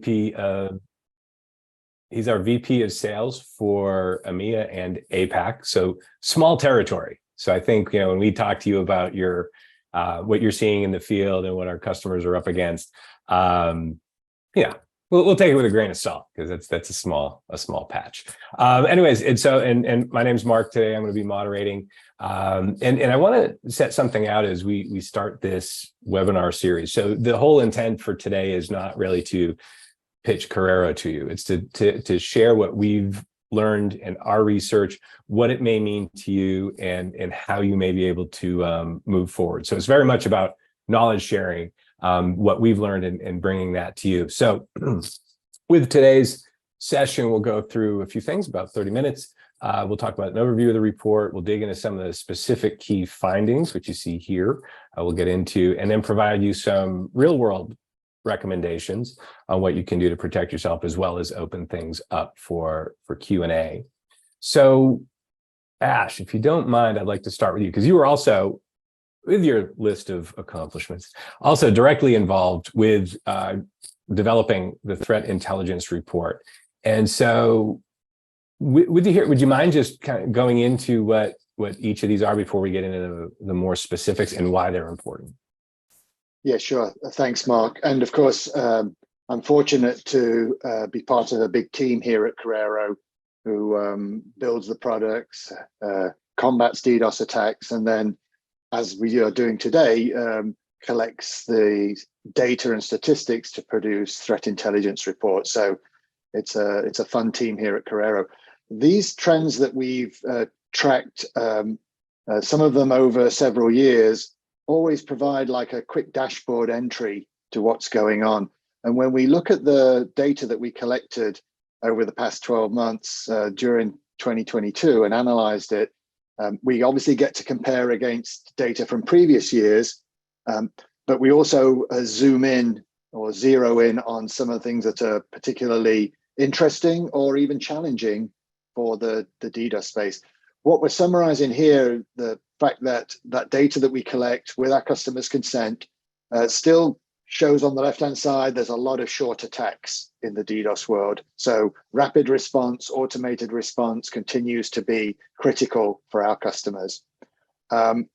he's our VP of sales for EMEA and APAC. So small territory. So I think, when we talk to you about your what you're seeing in the field and what our customers are up against, we'll take it with a grain of salt, because that's a small patch. Anyways, and my name's Mark. Today I'm going to be moderating, and I want to set something out as we start this webinar series. So the whole intent for today is not really to pitch Corero to you. It's to share what we've learned in our research, what it may mean to you, and how you may be able to move forward. So it's very much about knowledge sharing, what we've learned, and bringing that to you. So with today's session, we'll go through a few things, about 30 minutes. We'll talk about an overview of the report. We'll dig into some of the specific key findings, which you see here. We'll get into, and then provide you some real world recommendations on what you can do to protect yourself, as well as open things up for Q&A. So Ash, if you don't mind, I'd like to start with you, because you were also, with your list of accomplishments, also directly involved with developing the Threat Intelligence Report. And so would you mind just kind of going into what each of these are before we get into the more specifics and why they're important? Yeah, sure. Thanks, Mark. And of course, I'm fortunate to be part of a big team here at Corero who builds the products, combats DDoS attacks, and then, as we are doing today, collects the data and statistics to produce threat intelligence reports. So it's a fun team here at Corero. These trends that we've tracked, some of them over several years, always provide like a quick dashboard entry to what's going on. And when we look at the data that we collected over the past 12 months during 2022 and analyzed it, we obviously get to compare against data from previous years, but we also zoom in or zero in on some of the things that are particularly interesting or even challenging for the DDoS space. What we're summarizing here, the fact that data that we collect with our customers' consent still shows on the left-hand side, there's a lot of short attacks in the DDoS world. So rapid response, automated response continues to be critical for our customers.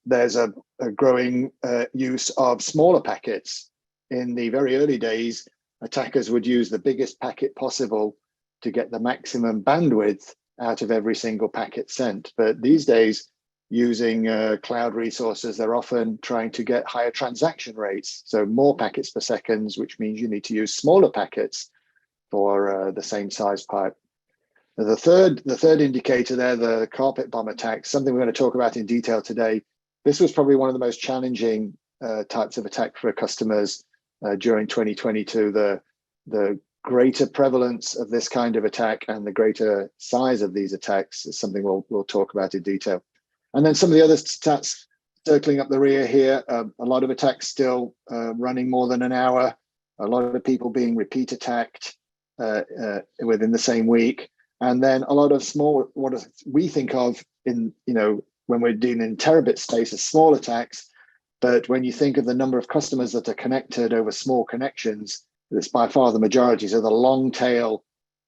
There's a growing use of smaller packets. In the very early days, attackers would use the biggest packet possible to get the maximum bandwidth out of every single packet sent. But these days, using cloud resources, they're often trying to get higher transaction rates. So more packets per second, which means you need to use smaller packets for the same size pipe. The third indicator there, the carpet bomb attacks, something we're going to talk about in detail today. This was probably one of the most challenging types of attack for customers during 2022. The greater prevalence of this kind of attack and the greater size of these attacks is something we'll talk about in detail. And then some of the other stats circling up the rear here, a lot of attacks still running more than an hour, a lot of people being repeat attacked within the same week. And then a lot of small, what we think of in, when we're dealing in terabit space as small attacks. But when you think of the number of customers that are connected over small connections, it's by far the majority. So the long tail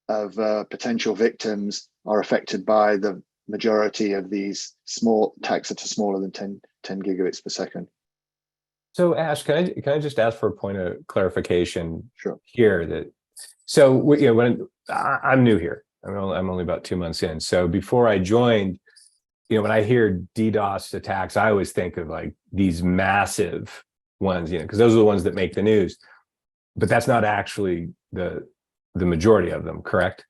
of potential victims are affected by the majority of these small attacks that are smaller than 10 gigabits per second. So Ash, can I just ask for a point of clarification? Sure. Here? So when I'm new here, I'm only about 2 months in. So before I joined, when I hear DDoS attacks, I always think of like these massive ones, because those are the ones that make the news. But that's not actually the majority of them, correct?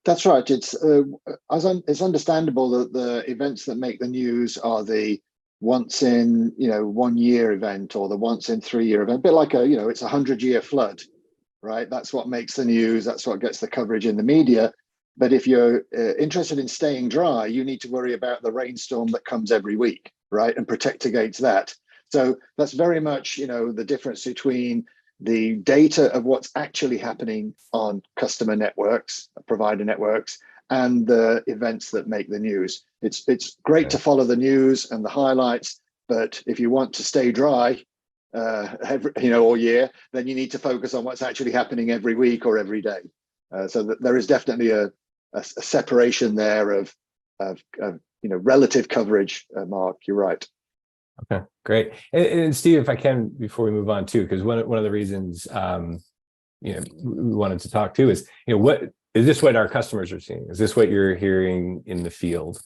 That's right. It's understandable that the events that make the news are the once in 1 year event or the once in 3 year event, a bit like it's a 100-year flood, right? That's what makes the news. That's what gets the coverage in the media. But if you're interested in staying dry, you need to worry about the rainstorm that comes every week, right? And protect against that. So that's very much the difference between the data of what's actually happening on customer networks, provider networks, and the events that make the news. It's great to follow the news and the highlights, but if you want to stay dry, all year, then you need to focus on what's actually happening every week or every day. So that there is definitely a separation there of relative coverage. Mark, you're right. Okay, great. And Steve, if I can, before we move on too, because one of the reasons we wanted to talk to is, what is this what our customers are seeing? Is this what you're hearing in the field?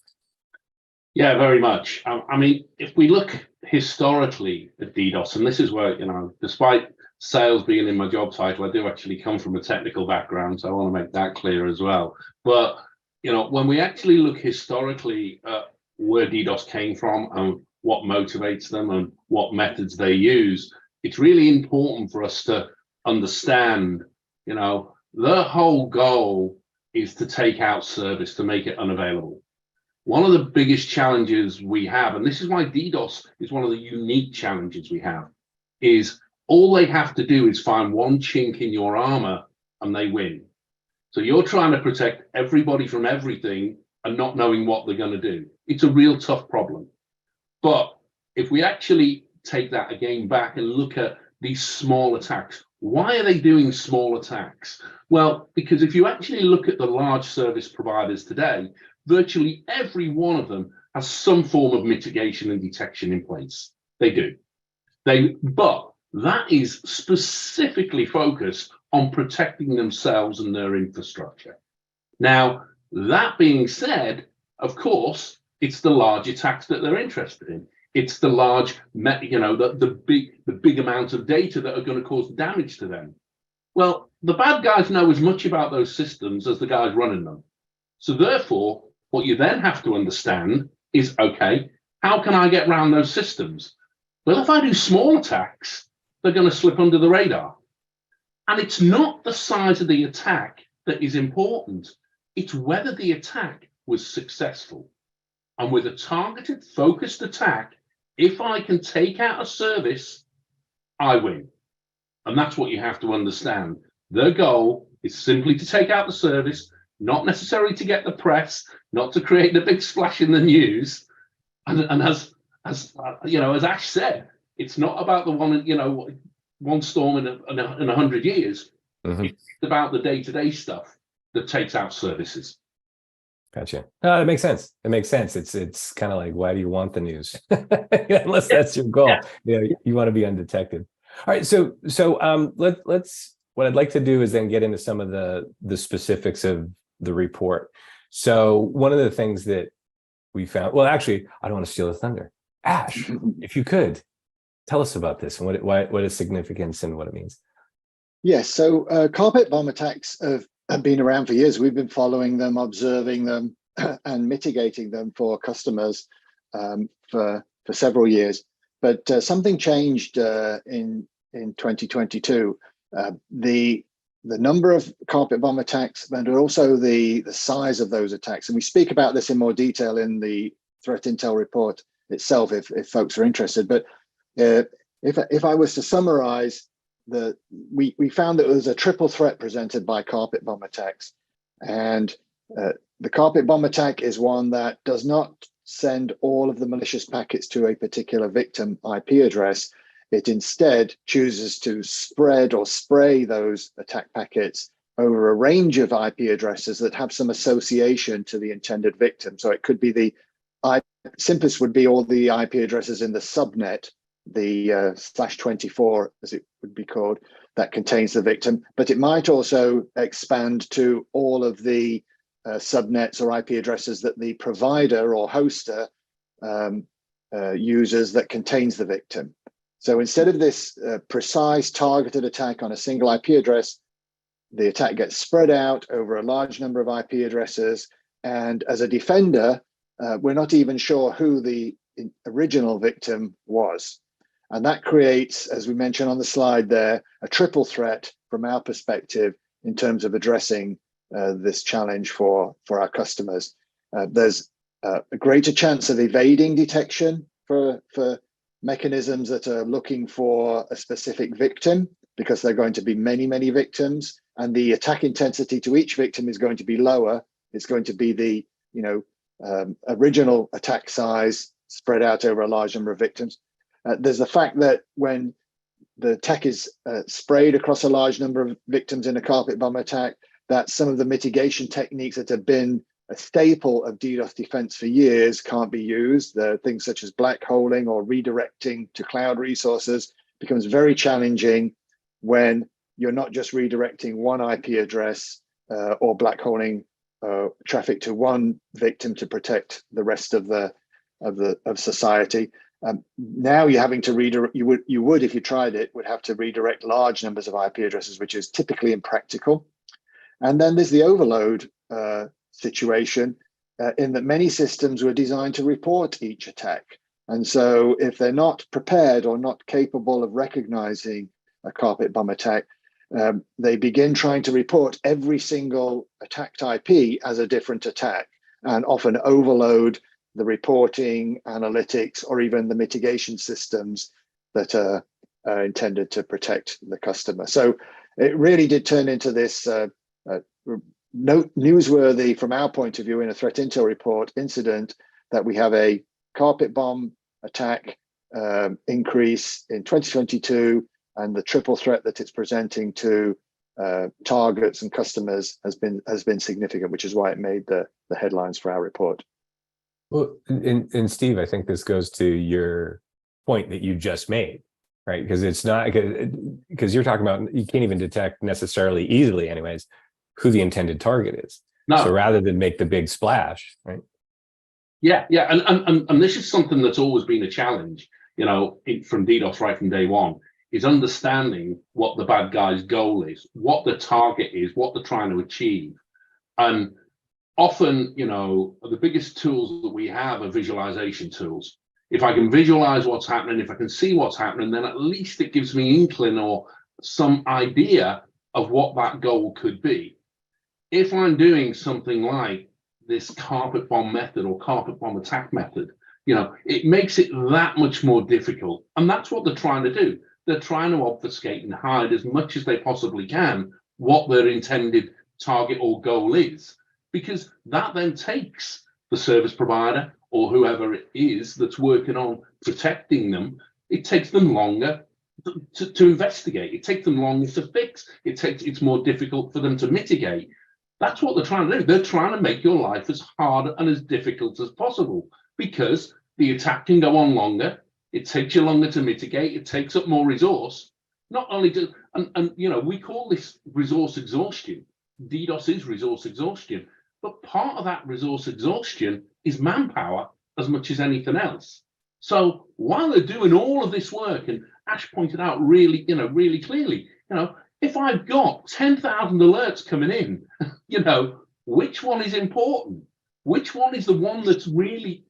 Yeah, very much. I mean, if we look historically at DDoS, and this is where, despite sales being in my job title, I do actually come from a technical background, so I want to make that clear as well. But, when we actually look historically at where DDoS came from and what motivates them and what methods they use, it's really important for us to understand, their whole goal is to take out service, to make it unavailable. One of the biggest challenges we have, and this is why DDoS is one of the unique challenges we have, is all they have to do is find one chink in your armor and they win. So you're trying to protect everybody from everything and not knowing what they're going to do. It's a real tough problem. But if we actually take that again back and look at these small attacks, why are they doing small attacks? Well, because if you actually look at the large service providers today, virtually every one of them has some form of mitigation and detection in place. They do. But that is specifically focused on protecting themselves and their infrastructure. Now, that being said, of course, it's the large attacks that they're interested in. It's the large, the big amount of data that are going to cause damage to them. Well, the bad guys know as much about those systems as the guys running them. So therefore, what you then have to understand is, okay, how can I get around those systems? Well, if I do small attacks, they're going to slip under the radar. And it's not the size of the attack that is important. It's whether the attack was successful. And with a targeted, focused attack, if I can take out a service, I win. And that's what you have to understand. Their goal is simply to take out the service, not necessarily to get the press, not to create the big splash in the news. And as Ash said, it's not about the one storm in 100 years. Mm-hmm. It's about the day-to-day stuff that takes out services. Gotcha. No, that makes sense. It makes sense. It's kind of like, why do you want the news? Unless that's your goal. Yeah. You want to be undetected. All right. So let's. What I'd like to do is then get into some of the specifics of the report. So one of the things that we found. Well, actually, I don't want to steal the thunder. Ash, if you could tell us about this and what its significance and what it means. Yes. So carpet bomb attacks have been around for years. We've been following them, observing them, and mitigating them for customers for several years. But something changed in 2022. The number of carpet bomb attacks, and also the size of those attacks. And we speak about this in more detail in the Threat Intel report itself, if folks are interested. But if I was to summarize, we found that there was a triple threat presented by carpet bomb attacks. And the carpet bomb attack is one that does not send all of the malicious packets to a particular victim IP address. It instead chooses to spread or spray those attack packets over a range of IP addresses that have some association to the intended victim. So it could be simplest would be all the IP addresses in the subnet, the /24 as it would be called, that contains the victim, but it might also expand to all of the subnets or IP addresses that the provider or hoster uses that contains the victim. So instead of this precise targeted attack on a single IP address, the attack gets spread out over a large number of IP addresses. And as a defender, we're not even sure who the original victim was. And that creates, as we mentioned on the slide there, a triple threat from our perspective in terms of addressing this challenge for our customers. There's a greater chance of evading detection for mechanisms that are looking for a specific victim, because there are going to be many, many victims, and the attack intensity to each victim is going to be lower. It's going to be the original attack size spread out over a large number of victims. There's the fact that when the tech is sprayed across a large number of victims in a carpet bomb attack, that some of the mitigation techniques that have been a staple of DDoS defense for years can't be used. Things such as black holing or redirecting to cloud resources becomes very challenging when you're not just redirecting one IP address or black holing traffic to one victim to protect the rest of society. Now you're having to redirect. You would if you tried it would have to redirect large numbers of IP addresses, which is typically impractical. And then there's the overload situation in that many systems were designed to report each attack. And so if they're not prepared or not capable of recognizing a carpet bomb attack, they begin trying to report every single attacked IP as a different attack, and often overload the reporting, analytics, or even the mitigation systems that are intended to protect the customer. So it really did turn into this newsworthy, from our point of view, in a threat intel report incident, that we have a carpet bomb attack increase in 2022, and the triple threat that it's presenting to targets and customers has been significant, which is why it made the headlines for our report. Well, and Steve, I think this goes to your point that you just made, right? Because it's not, because you're talking about, you can't even detect necessarily easily anyways who the intended target is. No. So rather than make the big splash, right? Yeah, and this is something that's always been a challenge, from DDoS right from day one, is understanding what the bad guy's goal is, what the target is, what they're trying to achieve. And often, the biggest tools that we have are visualization tools. If I can visualize what's happening, if I can see what's happening, then at least it gives me inkling or some idea of what that goal could be. If I'm doing something like this carpet bomb method or carpet bomb attack method, it makes it that much more difficult. And that's what they're trying to do. They're trying to obfuscate and hide as much as they possibly can what their intended target or goal is, because that then takes the service provider or whoever it is that's working on protecting them, it takes them longer to investigate. It takes them longer to fix. It's more difficult for them to mitigate. That's what they're trying to do. They're trying to make your life as hard and as difficult as possible, because the attack can go on longer. It takes you longer to mitigate. It takes up more resource. Not only do, and we call this resource exhaustion. DDoS is resource exhaustion, but part of that resource exhaustion is manpower as much as anything else. So while they're doing all of this work, and Ash pointed out really clearly, if I've got 10,000 alerts coming in, which one is important? Which one is the one that's really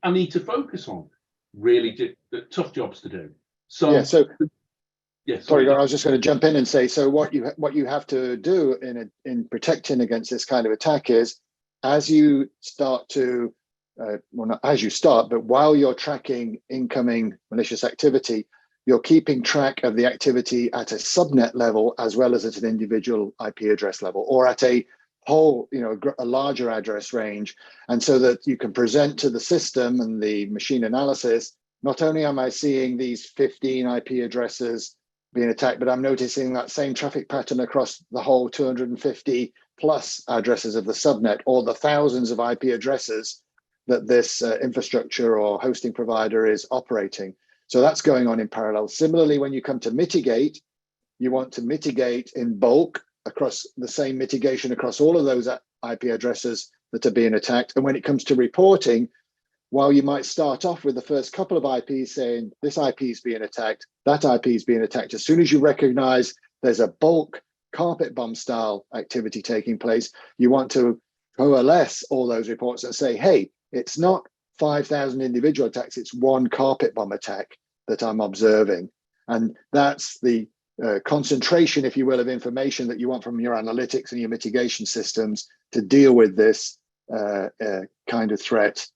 I need to focus on? Really tough jobs to do. So yeah. So yes. Sorry, I was just going to jump in and say, so what you have to do in protecting against this kind of attack is, as you start to, well, not as you start, but while you're tracking incoming malicious activity, you're keeping track of the activity at a subnet level as well as at an individual IP address level, or at a whole, a larger address range. And so that you can present to the system and the machine analysis, not only am I seeing these 15 IP addresses being attacked, but I'm noticing that same traffic pattern across the whole 250 plus addresses of the subnet, or the thousands of IP addresses that this infrastructure or hosting provider is operating. So that's going on in parallel. Similarly, when you come to mitigate, you want to mitigate in bulk across the same mitigation across all of those IP addresses that are being attacked. And when it comes to reporting, while you might start off with the first couple of IPs saying this IP is being attacked, that IP is being attacked, as soon as you recognize there's a bulk carpet bomb style activity taking place, you want to coalesce all those reports and say, hey, it's not 5,000 individual attacks, it's one carpet bomb attack that I'm observing. And that's the concentration, if you will, of information that you want from your analytics and your mitigation systems to deal with this kind of threat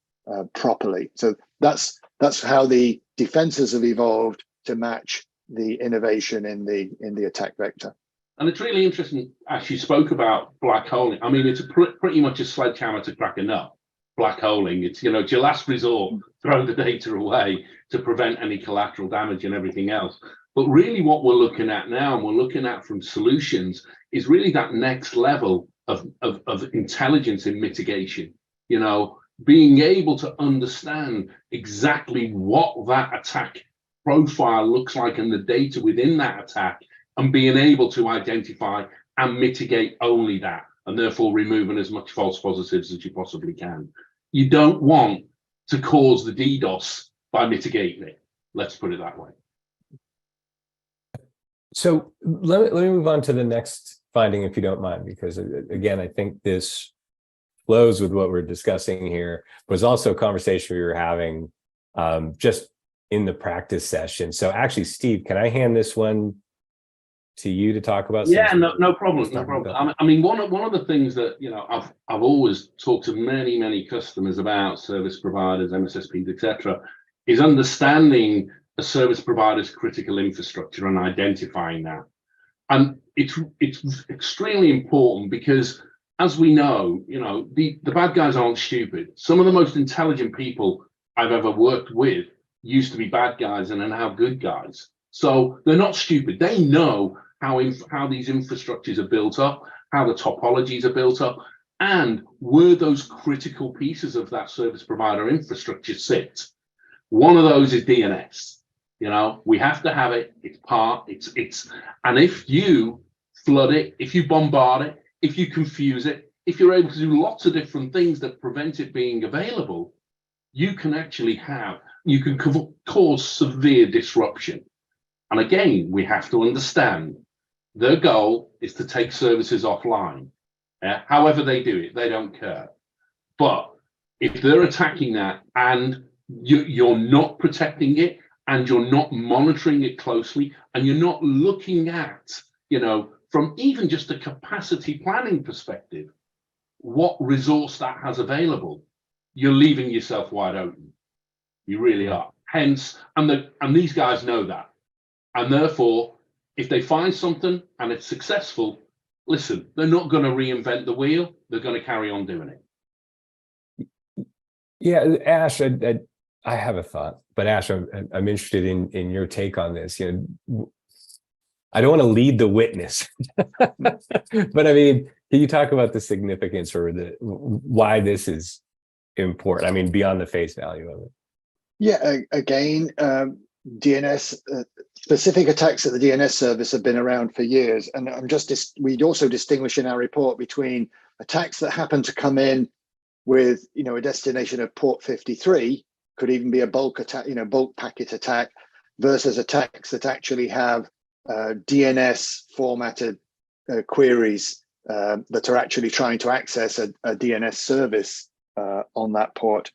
properly. So that's how the defenses have evolved to match the innovation in the attack vector. And it's really interesting, as you spoke about black holing. I mean, it's pretty much a sledgehammer to crack a nut. Black holing, it's it's your last resort. Throw the data away to prevent any collateral damage and everything else. But really what we're looking at now, and we're looking at from solutions, is really that next level of intelligence in mitigation, you know, being able to understand exactly what that attack profile looks like and the data within that attack, and being able to identify and mitigate only that, and therefore removing as much false positives as you possibly can. You don't want to cause the DDoS by mitigating it. Let's put it that way. So let me move on to the next finding, if you don't mind, because again, I think this flows with what we're discussing here, but it's also a conversation we were having just in the practice session. So actually, Steve, can I hand this one to you to talk about? Yeah, no problem, no problem. I mean, one of the things that, you know, I've always talked to many customers about, service providers, MSSPs, etc., is understanding a service provider's critical infrastructure and identifying that. And it's extremely important because, as we know, you know, the bad guys aren't stupid. Some of the most intelligent people I've ever worked with used to be bad guys and are now good guys. So they're not stupid. They know how these infrastructures are built up, how the topologies are built up, and where those critical pieces of that service provider infrastructure sit. One of those is DNS. You know, we have to have it. It's and if you flood it, if you bombard it, if you confuse it, if you're able to do lots of different things that prevent it being available, you can actually cause severe disruption. And again, we have to understand their goal is to take services offline. However they do it, they don't care. But if they're attacking that and you're not protecting it, and you're not monitoring it closely, and you're not looking at, you know, from even just a capacity planning perspective, what resource that has available, you're leaving yourself wide open. You really are. Hence, and these guys know that. And therefore, if they find something and it's successful, listen, they're not going to reinvent the wheel. They're going to carry on doing it. Yeah, Ash, I have a thought, but Ash, I'm interested in your take on this. You know, I don't want to lead the witness, but I mean, can you talk about the significance or why this is important? I mean, beyond the face value of it. Yeah, again, DNS specific attacks at the DNS service have been around for years, and we'd also distinguish in our report between attacks that happen to come in with, you know, a destination of port 53. Could even be a bulk attack, you know, bulk packet attack, versus attacks that actually have DNS formatted queries that are actually trying to access a DNS service on that port.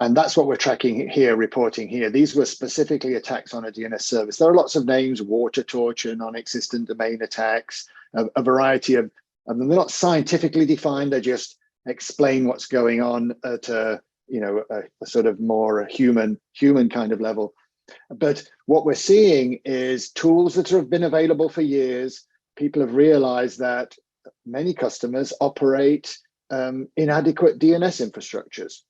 And that's what we're tracking here, reporting here. These were specifically attacks on a DNS service. There are lots of names: water torture, non-existent domain attacks, a variety of them. They're not scientifically defined. They just explain what's going on at a sort of more human kind of level. But what we're seeing is tools that have been available for years. People have realized that many customers operate inadequate DNS infrastructures.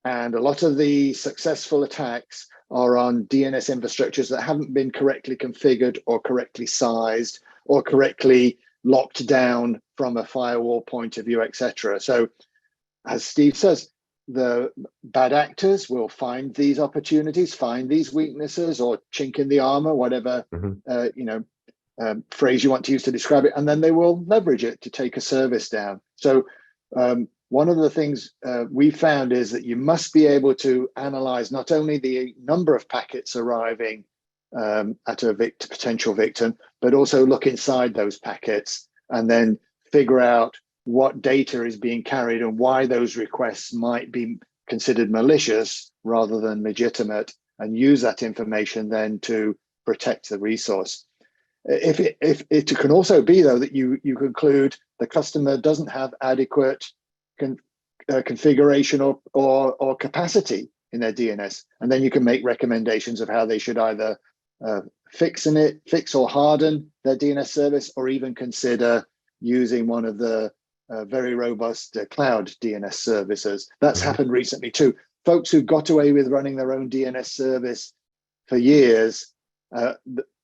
And a lot of the successful attacks are on DNS infrastructures that haven't been correctly configured or correctly sized or correctly locked down from a firewall point of view, etc. So, as Steve says, the bad actors will find these opportunities, find these weaknesses or chink in the armor, whatever phrase you want to use to describe it, and then they will leverage it to take a service down. So one of the things we found is that you must be able to analyze not only the number of packets arriving at a potential victim, but also look inside those packets and then figure out what data is being carried and why those requests might be considered malicious rather than legitimate, and use that information then to protect the resource. If it can also be, though, that you conclude the customer doesn't have adequate configuration or capacity in their DNS, and then you can make recommendations of how they should either fix or harden their DNS service, or even consider using one of the very robust cloud DNS services. That's happened recently too. Folks who got away with running their own DNS service for years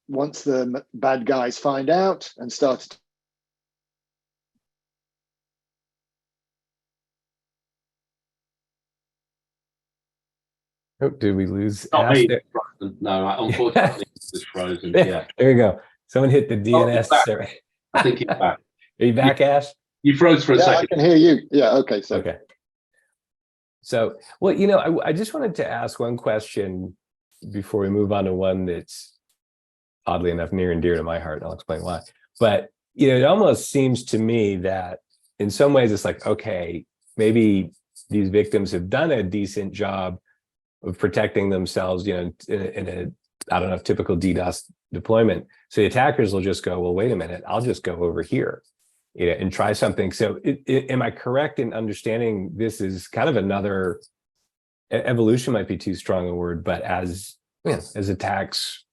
once the bad guys find out and start. Oh, did we lose Not Ash me. there? No, unfortunately, it's frozen. Yeah, Yeah. there you go. Someone hit the Oh, he's DNS. back. Server. I think he's back. Are you back, Ash? You froze for a Yeah, second. I can hear you. Yeah, okay. So Okay. So, well, you know, I just wanted to ask one question before we move on to one that's oddly enough near and dear to my heart, and I'll explain why. But, you know, it almost seems to me that in some ways it's like, okay, maybe these victims have done a decent job of protecting themselves, you know, in a I don't know, typical DDoS deployment. So the attackers will just go, well, wait a minute, I'll just go over here, you know, and try something. So am I correct in understanding this is kind of another evolution, might be too strong a word, but as, you know, as attacks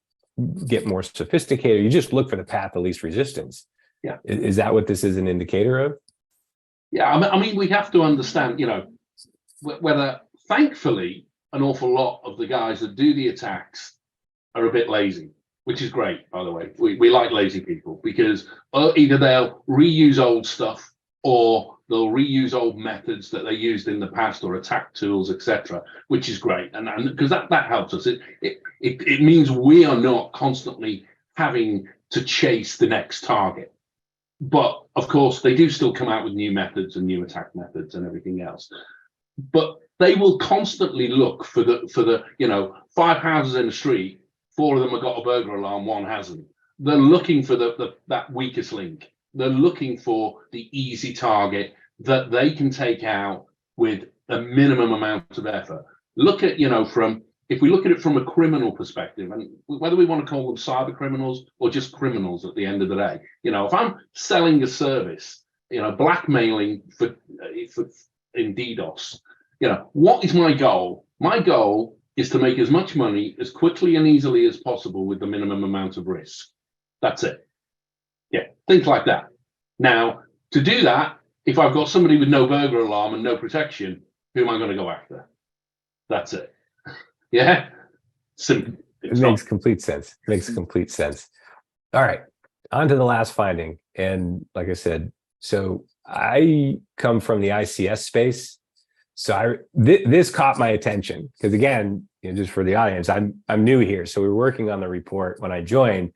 get more sophisticated, you just look for the path of least resistance. Yeah. Is that what this is an indicator of? Yeah, I mean, we have to understand, you know, whether, thankfully, an awful lot of the guys that do the attacks are a bit lazy, which is great, by the way. We like lazy people because either they'll reuse old stuff or they'll reuse old methods that they used in the past or attack tools, etc., which is great. And because that helps us. It means we are not constantly having to chase the next target. But of course, they do still come out with new methods and new attack methods and everything else. But they will constantly look for the you know, 5 houses in the street, 4 of them have got a burglar alarm, 1 hasn't. They're looking for that weakest link. They're looking for the easy target that they can take out with a minimum amount of effort. Look at, you know, if we look at it from a criminal perspective, and whether we want to call them cyber criminals or just criminals at the end of the day, you know, if I'm selling a service, you know, blackmailing in DDoS, you know, what is my goal? My goal is to make as much money as quickly and easily as possible with the minimum amount of risk. That's it. Yeah, things like that. Now, to do that, if I've got somebody with no burglar alarm and no protection, who am I going to go after? That's it. Yeah, simple. It makes complete sense. It makes complete sense. All right, on to the last finding. And like I said, so I come from the ICS space. So this caught my attention because, again, you know, just for the audience, I'm new here. So we were working on the report when I joined.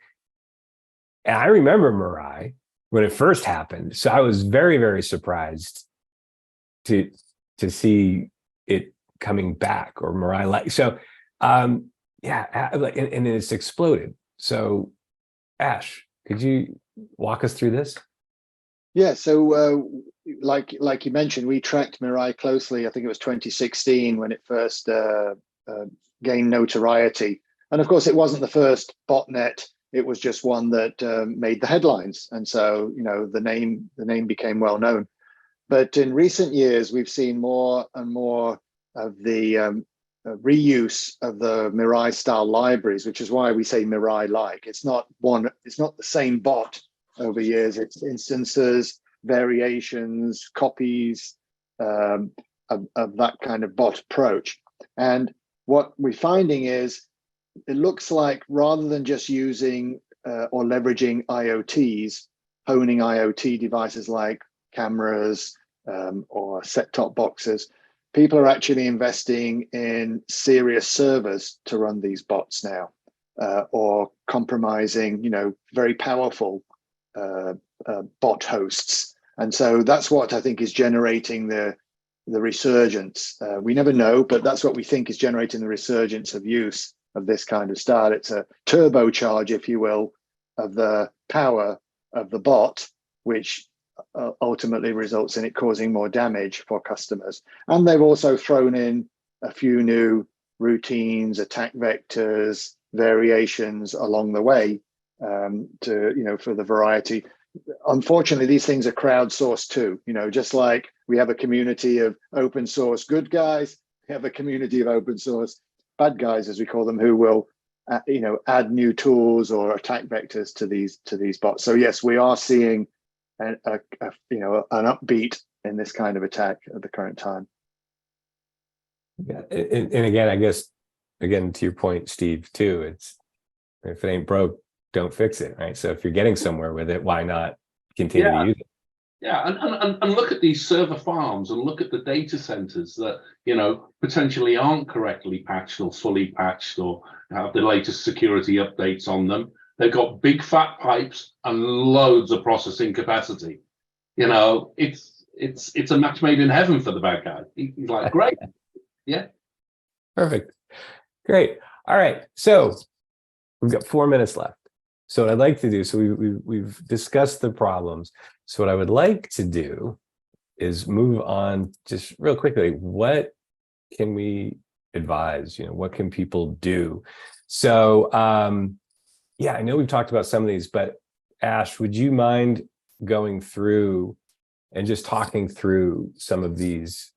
And I remember Mirai when it first happened. So I was very, very surprised to see it coming back, or Mirai like. So yeah, and it's exploded. So Ash, could you walk us through this? yeah, so like you mentioned, we tracked Mirai closely. I think it was 2016 when it first gained notoriety. And of course, it wasn't the first botnet. It was just one that made the headlines. And so, you know, the name became well known. But in recent years, we've seen more and more of the reuse of the Mirai style libraries, which is why we say Mirai like. It's not the same bot over years. It's instances, variations, copies of that kind of bot approach. And what we're finding is it looks like rather than just using or leveraging IoTs, honing IoT devices like cameras or set-top boxes, people are actually investing in serious servers to run these bots now, or compromising, you know, very powerful bot hosts. And so that's what I think is generating the resurgence. We never know, but that's what we think is generating the resurgence of use of this kind of style. It's a turbocharge, if you will, of the power of the bot, which ultimately results in it causing more damage for customers. And they've also thrown in a few new routines, attack vectors, variations along the way to, you know, for the variety. Unfortunately, these things are crowdsourced too. You know, just like we have a community of open source good guys, we have a community of open source bad guys, as we call them, who will, you know, add new tools or attack vectors to these bots. So yes, we are seeing an upbeat in this kind of attack at the current time. Yeah, and again, I guess, again, to your point, Steve, too, it's If it ain't broke, don't fix it, right? So if you're getting somewhere with it, why not continue to use it? Yeah, and look at these server farms and look at the data centers that, potentially aren't correctly patched or fully patched or have the latest security updates on them. They've got big fat pipes and loads of processing capacity. It's a match made in heaven for the bad guy. He's like, great. Yeah. Perfect. Great. All right. So we've got 4 minutes left. So what I'd like to do, so we've discussed the problems. So what I would like to do is move on just real quickly. What can we advise? What can people do? So yeah, I know we've talked about some of these, but Ash, would you mind going through and just talking through some of these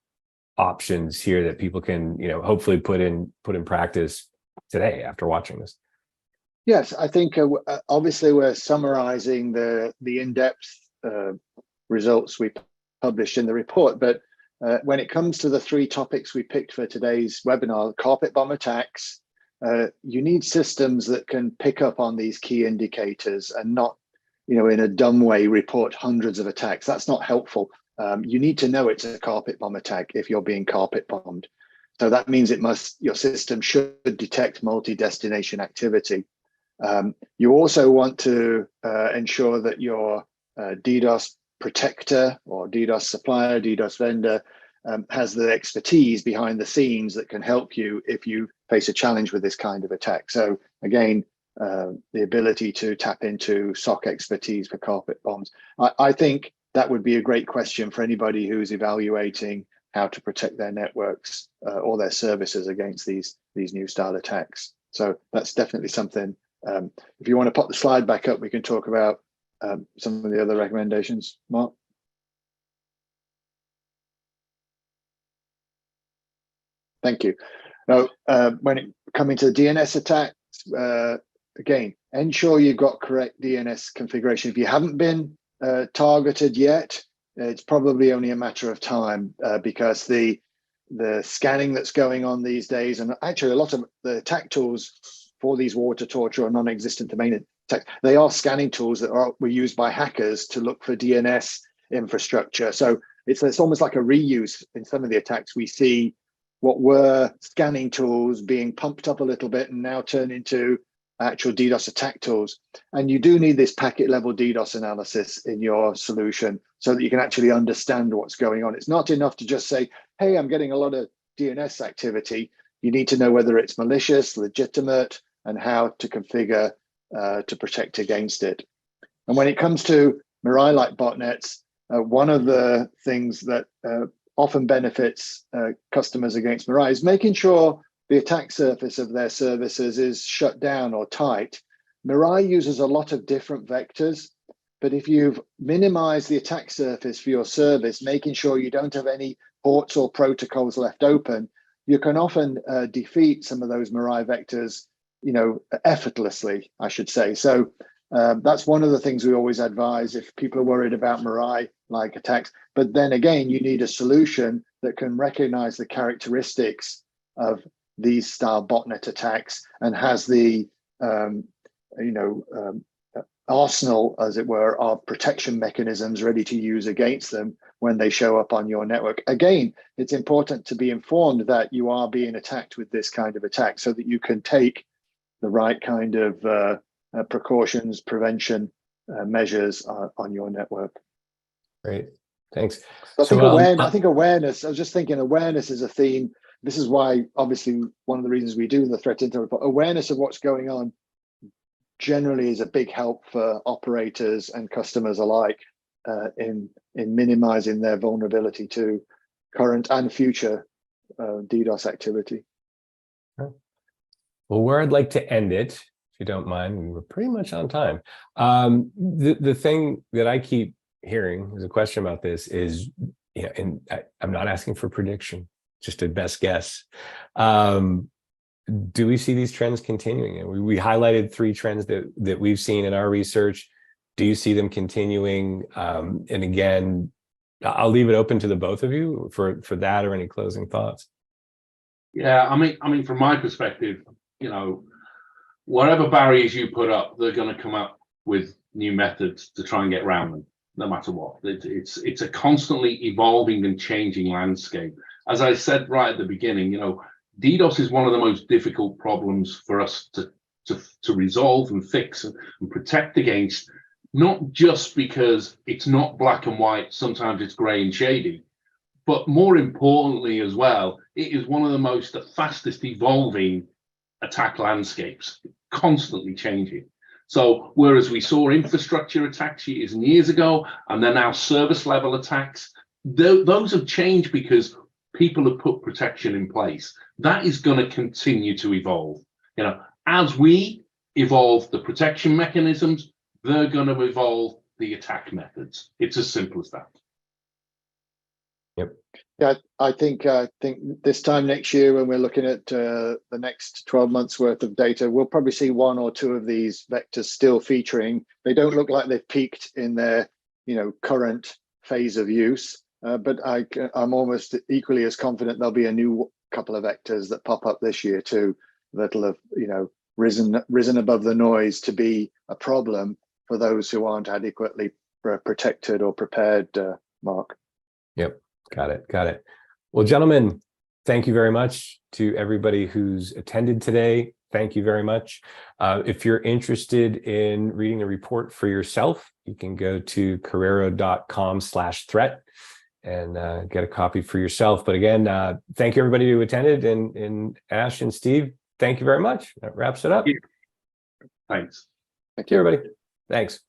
options here that people can, hopefully put in practice today after watching this? Yes, I think obviously we're summarizing the in-depth results we published in the report, but when it comes to the 3 topics we picked for today's webinar, carpet bomb attacks, you need systems that can pick up on these key indicators and not, in a dumb way, report hundreds of attacks. That's not helpful. You need to know it's a carpet bomb attack if you're being carpet bombed. So that means your system should detect multi-destination activity. You also want to ensure that your DDoS protector or DDoS supplier, DDoS vendor has the expertise behind the scenes that can help you if you face a challenge with this kind of attack. So again, the ability to tap into SOC expertise for carpet bombs. I think that would be a great question for anybody who's evaluating how to protect their networks or their services against these new style attacks. So that's definitely something. If you want to pop the slide back up, we can talk about some of the other recommendations, Mark. Thank you. Now, when coming to DNS attacks, again, ensure you've got correct DNS configuration. If you haven't been targeted yet, it's probably only a matter of time because the scanning that's going on these days, and actually a lot of the attack tools for these water torture or non-existent domain attacks, they are scanning tools that were used by hackers to look for DNS infrastructure. So it's almost like a reuse. In some of the attacks, we see what were scanning tools being pumped up a little bit and now turn into actual DDoS attack tools. And you do need this packet level DDoS analysis in your solution so that you can actually understand what's going on. It's not enough to just say, hey, I'm getting a lot of DNS activity. You need to know whether it's malicious, legitimate, and how to configure to protect against it. And when it comes to Mirai-like botnets, one of the things that often benefits customers against Mirai is making sure the attack surface of their services is shut down or tight. Mirai uses a lot of different vectors, but if you've minimized the attack surface for your service, making sure you don't have any ports or protocols left open, you can often defeat some of those Mirai vectors, effortlessly, I should say. So that's one of the things we always advise if people are worried about Mirai-like attacks. But then again, you need a solution that can recognize the characteristics of these style botnet attacks and has the arsenal, as it were, of protection mechanisms ready to use against them when they show up on your network. Again, it's important to be informed that you are being attacked with this kind of attack so that you can take the right kind of precautions, prevention measures on your network. Great, thanks. I think awareness, I was just thinking awareness is a theme. This is why, obviously, one of the reasons we do the Threat Intel Report, awareness of what's going on generally is a big help for operators and customers alike in minimizing their vulnerability to current and future DDoS activity. Well, where I'd like to end it, if you don't mind, we're pretty much on time. The thing that I keep hearing is a question about this is, and I'm not asking for prediction, just a best guess. Do we see these trends continuing? And we highlighted 3 trends that we've seen in our research. Do you see them continuing? And again, I'll leave it open to the both of you for that or any closing thoughts. Yeah, I mean, from my perspective, whatever barriers you put up, they're going to come up with new methods to try and get around them, no matter what. It's a constantly evolving and changing landscape. As I said right at the beginning, DDoS is one of the most difficult problems for us to resolve and fix and protect against, not just because it's not black and white, sometimes it's gray and shady, but more importantly as well, it is one of the fastest evolving attack landscapes, constantly changing. So whereas we saw infrastructure attacks years and years ago, and they're now service level attacks, those have changed because people have put protection in place. That is going to continue to evolve. As we evolve the protection mechanisms, they're going to evolve the attack methods. It's as simple as that. Yep. Yeah, I think this time next year, when we're looking at the next 12 months worth of data, we'll probably see one or two of these vectors still featuring. They don't look like they've peaked in their current phase of use, but I'm almost equally as confident there'll be a new couple of vectors that pop up this year too, that'll have risen above the noise to be a problem for those who aren't adequately protected or prepared. Mark. Yep. Got it. Well, gentlemen, thank you very much to everybody who's attended today. Thank you very much. If you're interested in reading the report for yourself, you can go to corero.com/threat and get a copy for yourself. But again, thank you everybody who attended, and Ash and Steve, thank you very much. That wraps it up. Thanks. Thank you, everybody. Thanks.